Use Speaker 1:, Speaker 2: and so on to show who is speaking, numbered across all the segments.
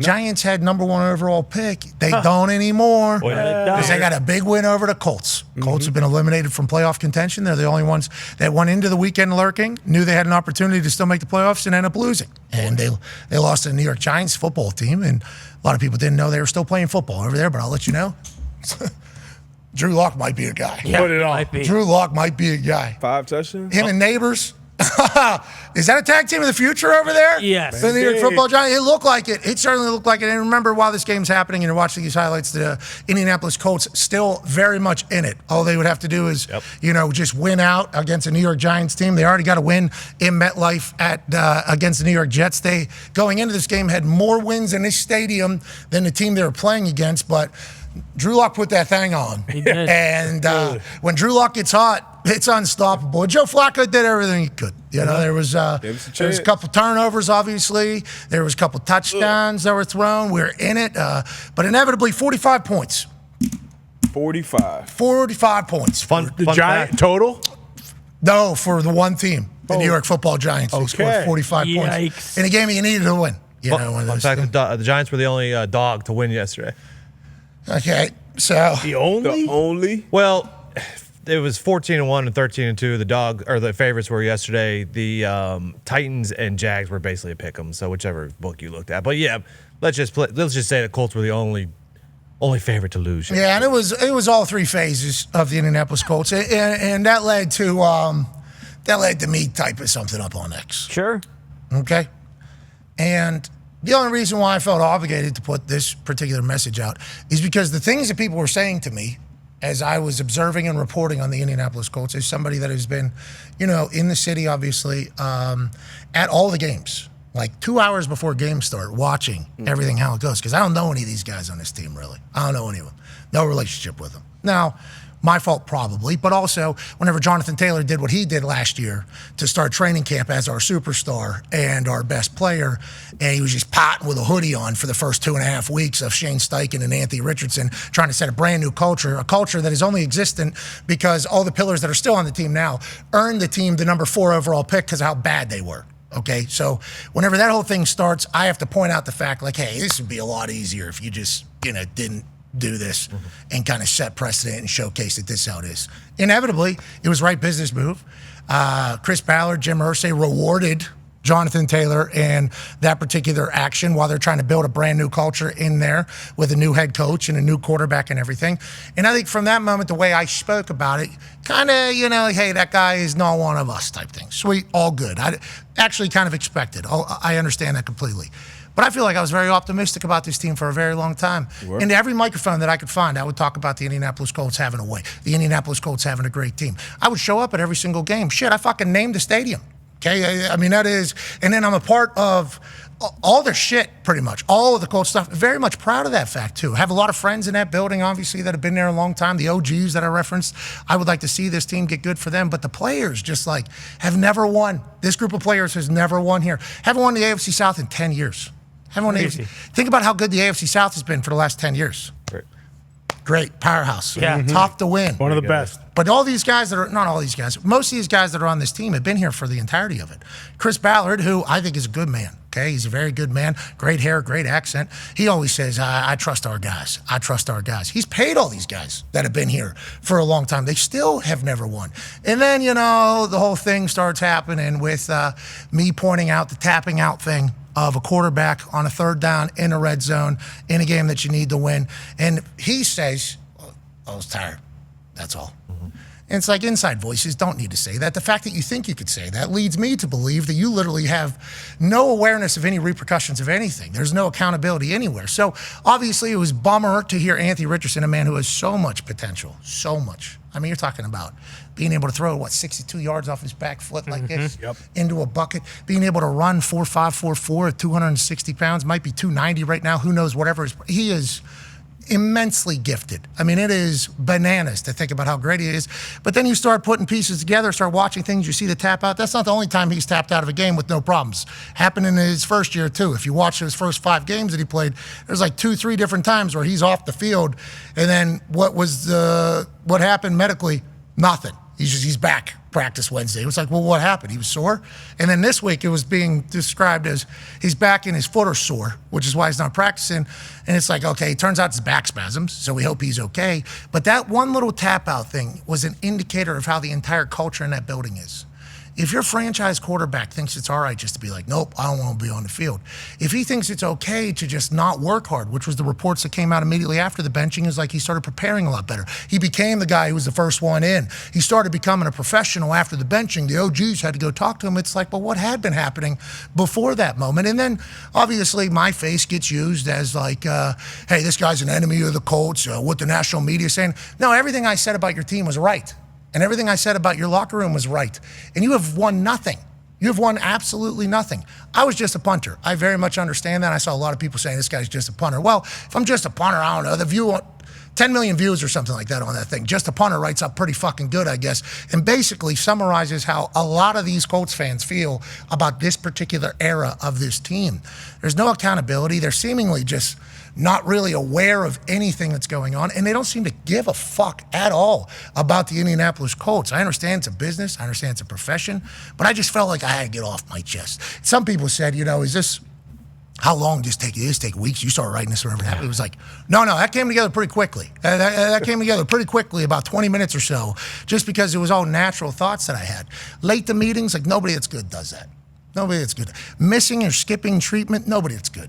Speaker 1: Giants had number 1 overall pick. They don't anymore.
Speaker 2: Because
Speaker 1: they got a big win over the Colts. Colts have been eliminated from playoff contention. They're the only ones that went into the weekend lurking, knew they had an opportunity to still make the playoffs, and ended up losing. And they lost to the New York Giants football team, and a lot of people didn't know they were still playing football over there, but I'll let you know. Drew Lock might be a guy.
Speaker 2: Yeah, put it on.
Speaker 1: Drew Lock might be a guy.
Speaker 3: 5 touchdowns?
Speaker 1: Him and Neighbors. Is that a tag team of the future over there?
Speaker 2: Yes.
Speaker 1: The New York Football Giants. It looked like it. It certainly looked like it. And remember, while this game's happening and you're watching these highlights, the Indianapolis Colts still very much in it. All they would have to do is, just win out against a New York Giants team. They already got a win in MetLife against the New York Jets. They, going into this game, had more wins in this stadium than the team they were playing against, but Drew Lock put that thing on.
Speaker 2: He did.
Speaker 1: And when Drew Lock gets hot, it's unstoppable. Joe Flacco did everything he could. There was a couple turnovers, obviously. There was a couple touchdowns that were thrown. We were in it. But inevitably, 45 points.
Speaker 3: 45
Speaker 1: points.
Speaker 4: The Giant total?
Speaker 1: No, for the one team, the New York Football Giants. They scored 45 points in a game you needed to win.
Speaker 5: Fun fact, the Giants were the only dog to win yesterday.
Speaker 1: Okay, so
Speaker 4: The only?
Speaker 5: Well, it was 14-1 and 13-2. The dog or the favorites were yesterday. The Titans and Jags were basically a pick 'em. So whichever book you looked at, but yeah, let's just say the Colts were the only favorite to lose.
Speaker 1: Yeah, and it was all 3 phases of the Indianapolis Colts, and that led to me typing something up on X.
Speaker 2: Sure.
Speaker 1: Okay, and the only reason why I felt obligated to put this particular message out is because the things that people were saying to me as I was observing and reporting on the Indianapolis Colts, as somebody that has been, in the city, obviously, at all the games, like 2 hours before games start, watching everything, how it goes. Because I don't know any of these guys on this team, really. I don't know any of them. No relationship with them. Now, my fault probably, but also whenever Jonathan Taylor did what he did last year to start training camp as our superstar and our best player, and he was just potting with a hoodie on for the first 2.5 weeks of Shane Steichen and Anthony Richardson trying to set a brand new culture, a culture that is only existent because all the pillars that are still on the team now earned the team the number 4 overall pick because of how bad they were. Okay, so whenever that whole thing starts, I have to point out the fact, like, hey, this would be a lot easier if you just, didn't do this and kind of set precedent and showcase that this is how it is. Inevitably, it was the right business move. Chris Ballard, Jim Irsay rewarded Jonathan Taylor and that particular action while they're trying to build a brand new culture in there with a new head coach and a new quarterback and everything. And I think from that moment, the way I spoke about it, kind of, hey, that guy is not one of us type thing. Sweet, all good. I actually kind of expected. I understand that completely. But I feel like I was very optimistic about this team for a very long time. And every microphone that I could find, I would talk about the Indianapolis Colts having a way, the Indianapolis Colts having a great team. I would show up at every single game. Shit, I fucking named the stadium. Okay, I mean, that is, and then I'm a part of all their shit, pretty much. All of the Colts stuff. Very much proud of that fact, too. I have a lot of friends in that building, obviously, that have been there a long time. The OGs that I referenced, I would like to see this team get good for them. But the players just, have never won. This group of players has never won here. Haven't won the AFC South in 10 years. Haven't won the AFC. Think about how good the AFC South has been for the last 10 years. Great powerhouse.
Speaker 2: Yeah.
Speaker 1: Tough to win.
Speaker 4: One of the best.
Speaker 1: But all these guys not all these guys, most of these guys that are on this team have been here for the entirety of it. Chris Ballard, who I think is a good man, okay? He's a very good man, great hair, great accent. He always says, I trust our guys. I trust our guys. He's paid all these guys that have been here for a long time. They still have never won. And then, the whole thing starts happening with me pointing out the tapping out thing of a quarterback on a 3rd down in a red zone in a game that you need to win. And he says, I was tired. That's all. And it's like inside voices don't need to say that. The fact that you think you could say that leads me to believe that you literally have no awareness of any repercussions of anything. There's no accountability anywhere. So obviously it was bummer to hear Anthony Richardson, a man who has so much potential, so much. I mean, you're talking about being able to throw, 62 yards off his back foot like this into a bucket, being able to run 4.5, 4.4 at 260 pounds, might be 290 right now, who knows, whatever. He is immensely gifted. I mean, it is bananas to think about how great he is. But then you start putting pieces together, start watching things, you see the tap out. That's not the only time he's tapped out of a game with no problems. Happened in his first year, too. If you watch his first 5 games that he played, there's 2-3 different times where he's off the field. And then what happened medically? Nothing. He's back practice Wednesday. It was like, well, what happened? He was sore. And then this week it was being described as he's back and his foot are sore, which is why he's not practicing. And it's like, okay, it turns out it's back spasms, so we hope he's okay. But that one little tap out thing was an indicator of how the entire culture in that building is. If your franchise quarterback thinks it's all right just to be like, nope, I don't want to be on the field. If he thinks it's okay to just not work hard, which was the reports that came out immediately after the benching, is like he started preparing a lot better. He became the guy who was the first one in. He started becoming a professional after the benching. The OGs had to go talk to him. It's like, well, what had been happening before that moment? And then obviously my face gets used as like, hey, this guy's an enemy of the Colts, what the national media is saying. No, everything I said about your team was right. And everything I said about your locker room was right. And you have won nothing. You have won absolutely nothing. I was just a punter. I very much understand that. I saw a lot of people saying this guy's just a punter. Well, if I'm just a punter, I don't know. The view, 10 million views or something like that on that thing. Just a punter writes up pretty fucking good, I guess. And basically summarizes how a lot of these Colts fans feel about this particular era of this team. There's no accountability. They're seemingly just not really aware of anything that's going on, and they don't seem to give a fuck at all about the Indianapolis Colts. I understand it's a business, I understand it's a profession, but I just felt like I had to get off my chest. Some people said, is this, how long does it take weeks? You started writing this whenever it happened. It was like, no, that came together pretty quickly. That came together pretty quickly, about 20 minutes or so, just because it was all natural thoughts that I had. Late to meetings, like nobody that's good does that. Nobody that's good. Missing or skipping treatment, nobody that's good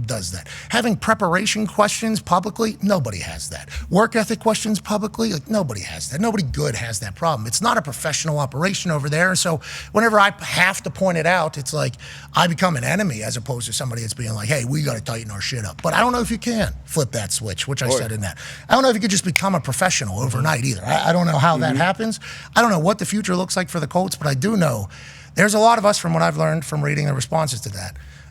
Speaker 1: does that. Having preparation questions publicly, nobody has that. Work ethic questions publicly, like nobody has that. Nobody good has that problem. It's not a professional operation over there. So whenever I have to point it out, it's like I become an enemy as opposed to somebody that's being like, hey, we got to tighten our shit up. But I don't know if you can flip that switch, which I said in that. I don't know if you could just become a professional overnight either. I don't know how that happens. I don't know what the future looks like for the Colts, but I do know there's a lot of us, from what I've learned from reading the responses to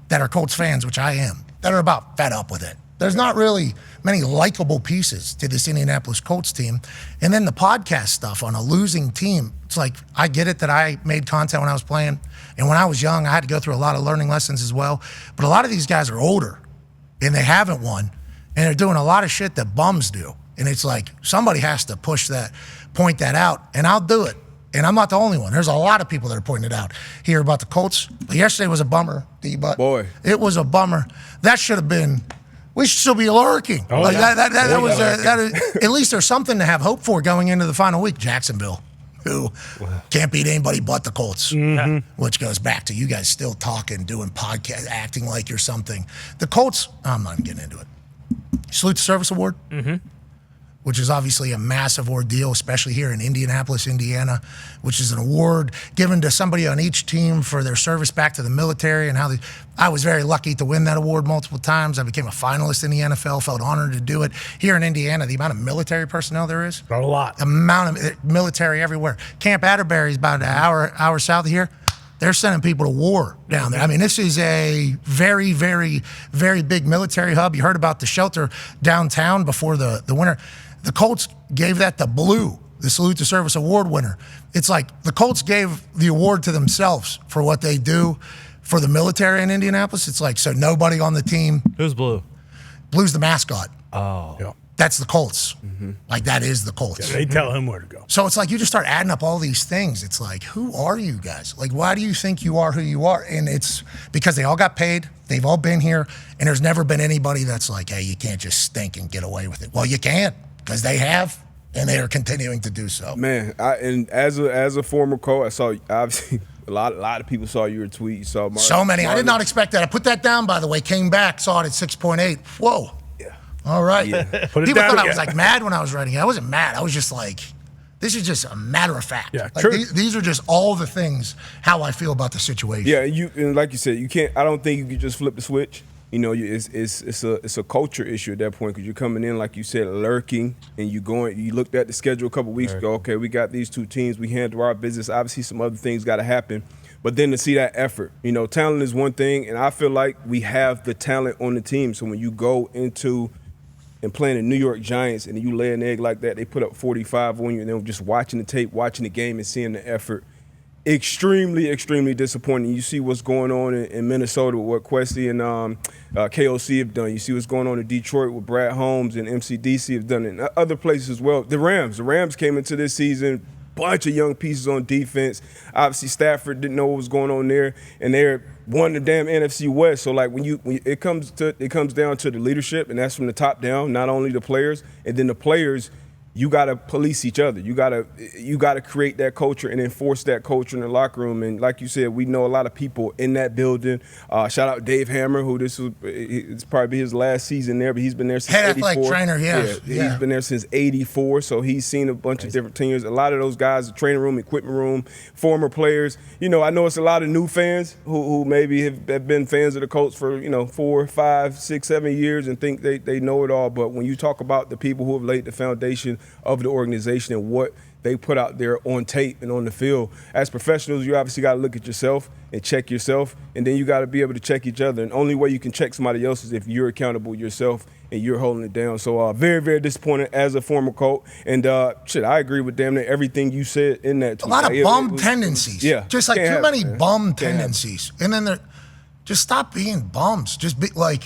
Speaker 1: that are Colts fans, which I am, that are about fed up with it. There's not really many likable pieces to this Indianapolis Colts team. And then the podcast stuff on a losing team, it's like, I get it that I made content when I was playing. And when I was young, I had to go through a lot of learning lessons as well. But a lot of these guys are older, and they haven't won, and they're doing a lot of shit that bums do. And it's like, somebody has to point that out, and I'll do it. And I'm not the only one. There's a lot of people that are pointing it out here about the Colts. But yesterday was a bummer, D-Butt.
Speaker 3: Boy.
Speaker 1: It was a bummer. That should have been, we should still be lurking.
Speaker 4: Oh,
Speaker 1: like
Speaker 4: yeah.
Speaker 1: that was, at least there's something to have hope for going into the final week. Jacksonville, who can't beat anybody but the Colts, which goes back to you guys still talking, doing podcasts, acting like you're something. The Colts, I'm not getting into it. Salute the Service Award. Which is obviously a massive ordeal, especially here in Indianapolis, Indiana, which is an award given to somebody on each team for their service back to the military and how I was very lucky to win that award multiple times. I became a finalist in the NFL, felt honored to do it. Here in Indiana, the amount of military personnel there is.
Speaker 4: Not a lot.
Speaker 1: The amount of military everywhere. Camp Atterbury is about an hour south of here. They're sending people to war down there. I mean, this is a very, very, very big military hub. You heard about the shelter downtown before the winter. The Colts gave that to Blue, the Salute to Service Award winner. It's like the Colts gave the award to themselves for what they do for the military in Indianapolis. It's like, so nobody on the team.
Speaker 5: Who's Blue?
Speaker 1: Blue's the mascot.
Speaker 5: Oh.
Speaker 4: Yeah.
Speaker 1: That's the Colts. Like, that is the Colts.
Speaker 4: Yeah, they tell him where to go.
Speaker 1: So it's like you just start adding up all these things. It's like, who are you guys? Like, why do you think you are who you are? And it's because they all got paid. They've all been here. And there's never been anybody that's like, hey, you can't just stink and get away with it. Well, you can't. Because they have, and they are continuing to do so.
Speaker 3: Man, and as a former Colt, I saw obviously a lot of people saw your tweet. You saw Martin,
Speaker 1: so many. I did not expect that. I put that down, by the way. Came back, saw it at 6.8. Whoa.
Speaker 3: Yeah.
Speaker 1: All right.
Speaker 3: Yeah.
Speaker 4: Put it
Speaker 1: People
Speaker 4: down
Speaker 1: thought I
Speaker 4: again.
Speaker 1: was like mad when I was writing it. I wasn't mad. I was just like, this is just a matter of fact.
Speaker 4: Yeah,
Speaker 1: like,
Speaker 4: true.
Speaker 1: These are just all the things how I feel about the situation.
Speaker 3: Yeah, and like you said, you can't. I don't think you could just flip the switch. It's a culture issue at that point because you're coming in, like you said, lurking, and you looked at the schedule a couple weeks ago. Okay, we got these two teams. We handle our business. Obviously, some other things got to happen. But then to see that effort, talent is one thing, and I feel like we have the talent on the team. So when you go into and playing the New York Giants and you lay an egg like that, they put up 45 on you, and then just watching the tape, watching the game, and seeing the effort. Extremely, extremely disappointing. You see what's going on in Minnesota with what Questy and KOC have done. You see what's going on in Detroit with Brad Holmes and MCDC have done, and other places as well. The Rams came into this season bunch of young pieces on defense. Obviously, Stafford didn't know what was going on there, and they're won the damn NFC West. So like when it comes down to the leadership, and that's from the top down, not only the players, and then the players. You gotta police each other. You gotta create that culture and enforce that culture in the locker room. And like you said, we know a lot of people in that building. Shout out Dave Hammer, who it's probably his last season there, but he's been there since
Speaker 1: Head
Speaker 3: 84.
Speaker 1: athletic trainer, yeah.
Speaker 3: He's been there since 84, so he's seen a bunch of different teams. A lot of those guys, the training room, equipment room, former players. I know it's a lot of new fans who maybe have been fans of the Colts for 4, 5, 6, 7 years and think they know it all. But when you talk about the people who have laid the foundation of the organization and what they put out there on tape and on the field. As professionals, you obviously got to look at yourself and check yourself, and then you got to be able to check each other. And the only way you can check somebody else is if you're accountable yourself and you're holding it down. So very, very disappointed as a former Colt. And I agree with damn near everything you said in that tweet.
Speaker 1: A lot of bum tendencies.
Speaker 3: Yeah.
Speaker 1: Just like too many bum tendencies. And then just stop being bums. Just be like,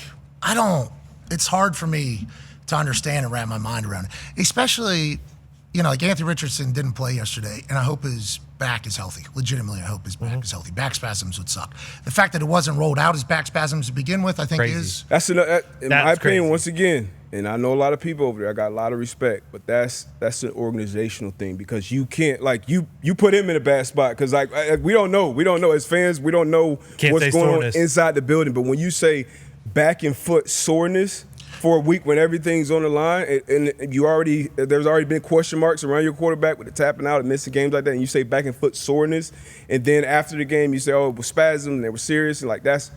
Speaker 1: it's hard for me to understand and wrap my mind around it. Especially, like Anthony Richardson didn't play yesterday, and I hope his back is healthy. Legitimately, I hope his back is healthy. Back spasms would suck. The fact that it wasn't rolled out as back spasms to begin with, I think is...
Speaker 3: That's in my opinion, once again, and I know a lot of people over there, I got a lot of respect, but that's an organizational thing because you can't, you put him in a bad spot because, we don't know. As fans, we don't know what's going on inside the building, but when you say back and foot soreness, for a week when everything's on the line and there's already been question marks around your quarterback with the tapping out and missing games like that, and you say back and foot soreness, and then after the game you say, oh, it was spasms and they were serious, and that's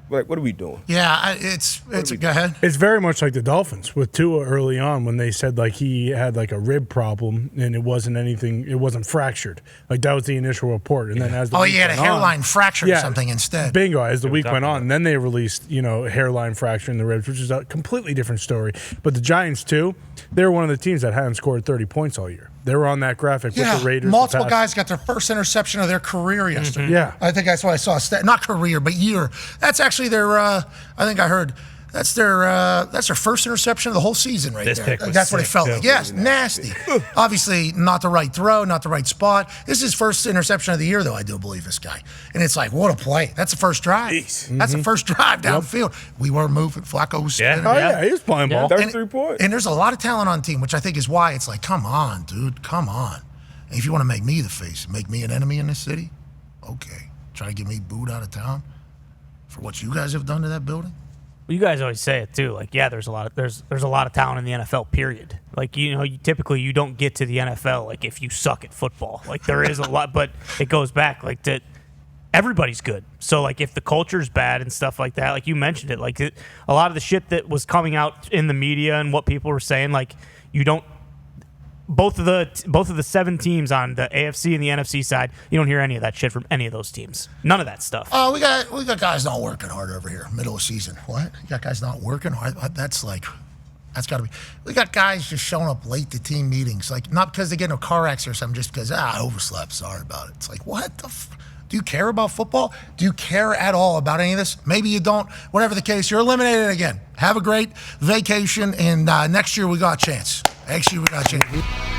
Speaker 3: what are we doing?
Speaker 1: Yeah, go ahead.
Speaker 4: It's very much like the Dolphins with Tua early on when they said he had a rib problem and it wasn't fractured. That was the initial report. And then as the week
Speaker 1: he had a
Speaker 4: went
Speaker 1: hairline
Speaker 4: on,
Speaker 1: fracture or something instead.
Speaker 4: Bingo, as the week went on. And then they released, hairline fracture in the ribs, which is a completely different story. But the Giants too, they were one of the teams that hadn't scored 30 points all year. They were on that graphic with the Raiders.
Speaker 1: Multiple guys got their first interception of their career yesterday.
Speaker 4: Yeah.
Speaker 1: I think that's what I saw. Not career, but year. That's actually their, I think I heard, that's their first interception of the whole season right there. That's what it felt like. Yes, nasty. Obviously, not the right throw, not the right spot. This is his first interception of the year, though, I do believe, this guy. And it's what a play. That's the first drive. That's the first drive downfield. We were moving. Flacco was spinning.
Speaker 4: Oh, yeah, he was playing ball.
Speaker 3: 33 points.
Speaker 1: And there's a lot of talent on the team, which I think is why it's come on, dude, come on. And if you want to make me the face, make me an enemy in this city, okay. Try to get me booed out of town for what you guys have done to that building.
Speaker 2: Well, you guys always say it too. There's a lot of talent in the NFL. Period. Typically you don't get to the NFL if you suck at football. There is a lot, but it goes back to everybody's good. So if the culture's bad and stuff like that, you mentioned it, a lot of the shit that was coming out in the media and what people were saying, you don't. Both of the 7 teams on the AFC and the NFC side, you don't hear any of that shit from any of those teams. None of that stuff.
Speaker 1: Oh, we got guys not working hard over here, middle of season. What? You got guys not working hard? That's got to be. We got guys just showing up late to team meetings, not because they get in a car accident or something, just because I overslept. Sorry about it. It's what the. Do you care about football? Do you care at all about any of this? Maybe you don't. Whatever the case, you're eliminated again. Have a great vacation, and next year we got a chance. Next year we got a chance.